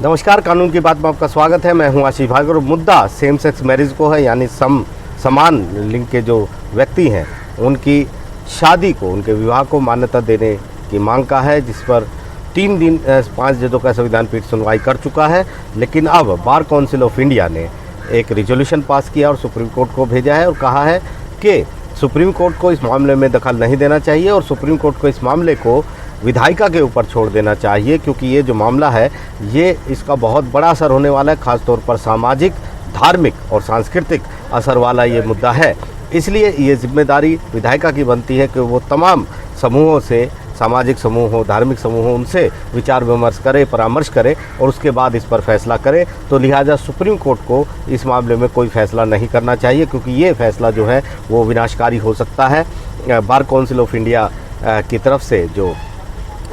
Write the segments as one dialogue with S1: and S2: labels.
S1: नमस्कार, कानून की बात में आपका स्वागत है। मैं हूं आशीष भार्गव। मुद्दा सेम सेक्स मैरिज को है, यानी समान लिंग के जो व्यक्ति हैं उनकी शादी को, उनके विवाह को मान्यता देने की मांग का है, जिस पर 3 दिन 5 जजों का संविधान पीठ सुनवाई कर चुका है। लेकिन अब बार काउंसिल ऑफ इंडिया ने एक रिजोल्यूशन पास किया और सुप्रीम कोर्ट को भेजा है और कहा है कि सुप्रीम कोर्ट को इस मामले में दखल नहीं देना चाहिए और सुप्रीम कोर्ट को इस मामले को विधायिका के ऊपर छोड़ देना चाहिए, क्योंकि ये जो मामला है ये इसका बहुत बड़ा असर होने वाला है, खासतौर पर सामाजिक, धार्मिक और सांस्कृतिक असर वाला ये मुद्दा है। इसलिए ये जिम्मेदारी विधायिका की बनती है कि वो तमाम समूहों से, सामाजिक समूह हो, धार्मिक समूह हो, उनसे विचार विमर्श करे, परामर्श करे और उसके बाद इस पर फैसला करे। तो लिहाजा सुप्रीम कोर्ट को इस मामले में कोई फैसला नहीं करना चाहिए, क्योंकि ये फैसला जो है वो विनाशकारी हो सकता है। बार काउंसिल ऑफ इंडिया की तरफ से जो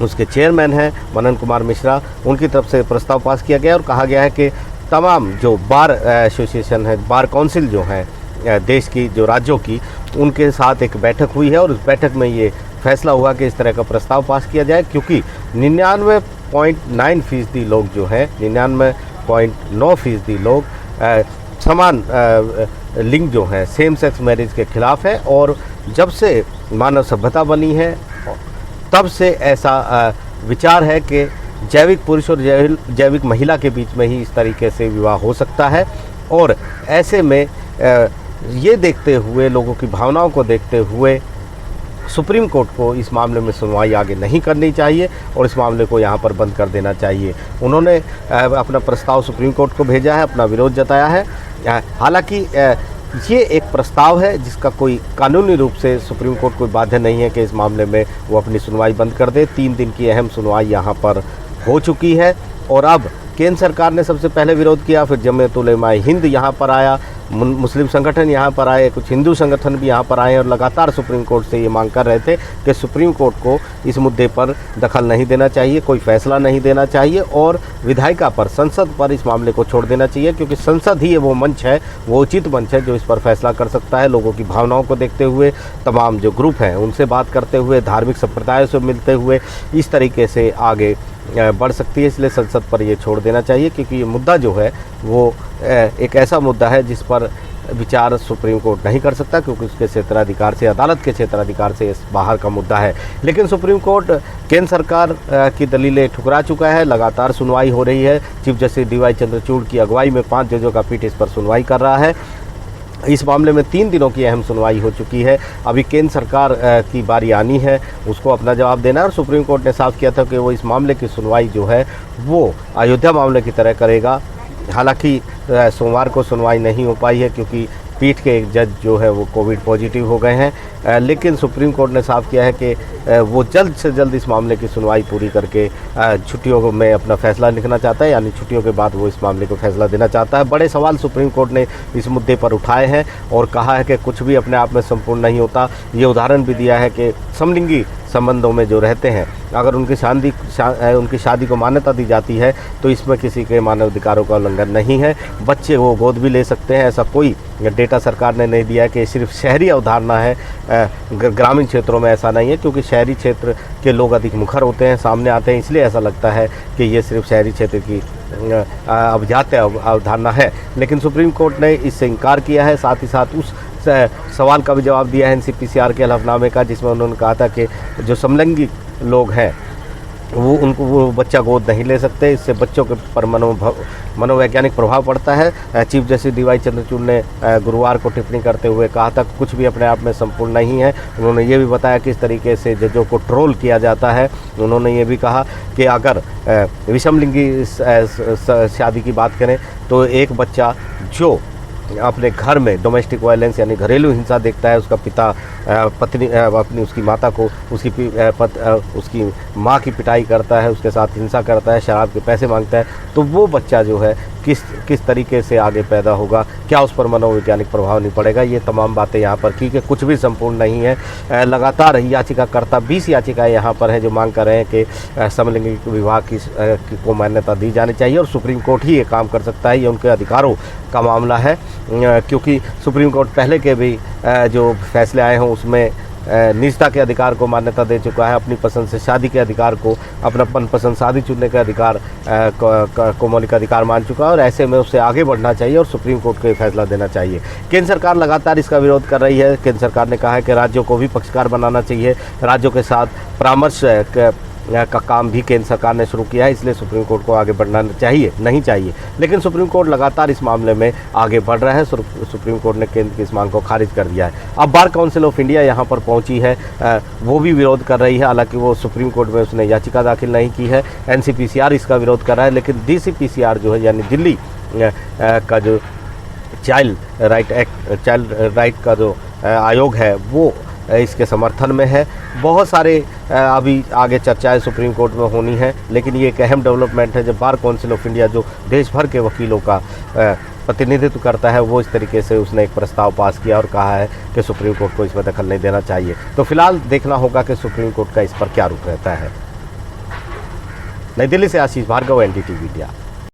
S1: उसके चेयरमैन हैं मनन कुमार मिश्रा, उनकी तरफ से प्रस्ताव पास किया गया और कहा गया है कि तमाम जो बार एसोसिएशन है, बार काउंसिल जो है देश की, जो राज्यों की, उनके साथ एक बैठक हुई है और उस बैठक में ये फैसला हुआ कि इस तरह का प्रस्ताव पास किया जाए, क्योंकि 99.9% लोग जो हैं, 99.9% लोग समान लिंग जो है, सेम सेक्स मैरिज के खिलाफ है। और जब से मानव सभ्यता बनी है तब से ऐसा विचार है कि जैविक पुरुष और जैविक महिला के बीच में ही इस तरीके से विवाह हो सकता है। और ऐसे में ये देखते हुए, लोगों की भावनाओं को देखते हुए सुप्रीम कोर्ट को इस मामले में सुनवाई आगे नहीं करनी चाहिए और इस मामले को यहाँ पर बंद कर देना चाहिए। उन्होंने अपना प्रस्ताव सुप्रीम कोर्ट को भेजा है, अपना विरोध जताया है। हालांकि ये एक प्रस्ताव है जिसका कोई कानूनी रूप से सुप्रीम कोर्ट कोई बाध्य नहीं है कि इस मामले में वो अपनी सुनवाई बंद कर दे। 3 दिन की अहम सुनवाई यहाँ पर हो चुकी है और अब केंद्र सरकार ने सबसे पहले विरोध किया, फिर जमीयत उलेमा हिंद यहाँ पर आया, मुस्लिम संगठन यहाँ पर आए, कुछ हिंदू संगठन भी यहाँ पर आए और लगातार सुप्रीम कोर्ट से ये मांग कर रहे थे कि सुप्रीम कोर्ट को इस मुद्दे पर दखल नहीं देना चाहिए, कोई फैसला नहीं देना चाहिए और विधायिका पर, संसद पर इस मामले को छोड़ देना चाहिए, क्योंकि संसद ही वो मंच है, वो उचित मंच है जो इस पर फैसला कर सकता है। लोगों की भावनाओं को देखते हुए, तमाम जो ग्रुप हैं उनसे बात करते हुए, धार्मिक संप्रदायों से मिलते हुए इस तरीके से आगे बढ़ सकती है। इसलिए संसद पर ये छोड़ देना चाहिए, क्योंकि ये मुद्दा जो है वो एक ऐसा मुद्दा है जिस पर विचार सुप्रीम कोर्ट नहीं कर सकता, क्योंकि उसके क्षेत्राधिकार से, अदालत के क्षेत्राधिकार से बाहर का मुद्दा है। लेकिन सुप्रीम कोर्ट केंद्र सरकार की दलीलें ठुकरा चुका है। लगातार सुनवाई हो रही है। Chief justice D Y Chandrachud की अगुवाई में 5 जजों का पीठ इस पर सुनवाई कर रहा है। इस मामले में 3 दिनों की अहम सुनवाई हो चुकी है। अभी केंद्र सरकार की बारी आनी है, उसको अपना जवाब देना है और सुप्रीम कोर्ट ने साफ किया था कि वो इस मामले की सुनवाई जो है वो अयोध्या मामले की तरह करेगा। हालांकि सोमवार को सुनवाई नहीं हो पाई है, क्योंकि पीठ के एक जज जो है वो कोविड पॉजिटिव हो गए हैं। लेकिन सुप्रीम कोर्ट ने साफ किया है कि वो जल्द से जल्द इस मामले की सुनवाई पूरी करके छुट्टियों में अपना फैसला लिखना चाहता है, यानी छुट्टियों के बाद वो इस मामले को फैसला देना चाहता है। बड़े सवाल सुप्रीम कोर्ट ने इस मुद्दे पर उठाए हैं और कहा है कि कुछ भी अपने आप में संपूर्ण नहीं होता। ये उदाहरण भी दिया है कि समलिंगी संबंधों में जो रहते हैं, अगर उनकी शादी को मान्यता दी जाती है तो इसमें किसी के मानवाधिकारों का उल्लंघन नहीं है। बच्चे वो गोद भी ले सकते हैं, ऐसा कोई डेटा सरकार ने नहीं दिया है कि सिर्फ शहरी अवधारणा है, ग्रामीण क्षेत्रों में ऐसा नहीं है, क्योंकि शहरी क्षेत्र के लोग अधिक मुखर होते हैं, सामने आते हैं, इसलिए ऐसा लगता है कि ये सिर्फ शहरी क्षेत्र की अभिजात्य अवधारणा है। लेकिन सुप्रीम कोर्ट ने इससे इनकार किया है। साथ ही साथ उस सवाल का भी जवाब दिया है एनसीपीसीआर के हलफनामे का, जिसमें उन्होंने कहा था कि जो समलैंगिक लोग हैं वो बच्चा गोद नहीं ले सकते, इससे बच्चों के पर मनोवैज्ञानिक प्रभाव पड़ता है। Chief justice D Y Chandrachud ने गुरुवार को टिप्पणी करते हुए कहा था कुछ भी अपने आप में संपूर्ण नहीं है। उन्होंने ये भी बताया कि इस तरीके से जजों को ट्रोल किया जाता है। उन्होंने ये भी कहा कि अगर विषमलिंगी शादी की बात करें तो एक बच्चा जो अपने घर में डोमेस्टिक वायलेंस यानी घरेलू हिंसा देखता है, उसका पिता पत्नी अपनी उसकी माता को उसकी माँ की पिटाई करता है, उसके साथ हिंसा करता है, शराब के पैसे मांगता है, तो वो बच्चा जो है किस तरीके से आगे पैदा होगा, क्या उस पर मनोवैज्ञानिक प्रभाव नहीं पड़ेगा। ये तमाम बातें यहाँ पर की कि कुछ भी संपूर्ण नहीं है। लगातार याचिकाकर्ता 20 याचिकाएँ यहाँ पर हैं जो मांग कर रहे हैं कि समलैंगिक विवाह को मान्यता दी जानी चाहिए और सुप्रीम कोर्ट ही ये काम कर सकता है। ये उनके अधिकारों का मामला है, क्योंकि सुप्रीम कोर्ट पहले के भी जो फैसले आए हों उसमें निजता के अधिकार को मान्यता दे चुका है, अपनी पसंद से शादी के अधिकार को, अपना मनपसंद शादी चुनने के अधिकार को मौलिक अधिकार मान चुका है और ऐसे में उससे आगे बढ़ना चाहिए और सुप्रीम कोर्ट को ये फैसला देना चाहिए। केंद्र सरकार लगातार इसका विरोध कर रही है। केंद्र सरकार ने कहा है कि राज्यों को भी पक्षकार बनाना चाहिए, राज्यों के साथ परामर्श का काम भी केंद्र सरकार ने शुरू किया है, इसलिए सुप्रीम कोर्ट को आगे बढ़ना चाहिए नहीं चाहिए। लेकिन सुप्रीम कोर्ट लगातार इस मामले में आगे बढ़ रहा है। सुप्रीम कोर्ट ने केंद्र की इस मांग को खारिज कर दिया है। अब बार काउंसिल ऑफ इंडिया यहाँ पर पहुँची है, वो भी विरोध कर रही है। हालांकि वो सुप्रीम कोर्ट में उसने याचिका दाखिल नहीं की है। NCPCR इसका विरोध कर रहा है, लेकिन DCPCR जो है यानी दिल्ली का जो चाइल्ड राइट का जो आयोग है वो इसके समर्थन में है। बहुत सारे अभी आगे चर्चाएं सुप्रीम कोर्ट में होनी है, लेकिन ये एक अहम डेवलपमेंट है जब बार काउंसिल ऑफ इंडिया जो देश भर के वकीलों का प्रतिनिधित्व करता है वो इस तरीके से उसने एक प्रस्ताव पास किया और कहा है कि सुप्रीम कोर्ट को इसमें दखल नहीं देना चाहिए। तो फिलहाल देखना होगा कि सुप्रीम कोर्ट का इस पर क्या रुख रहता है। नई दिल्ली से आशीष भार्गव, NDTV इंडिया।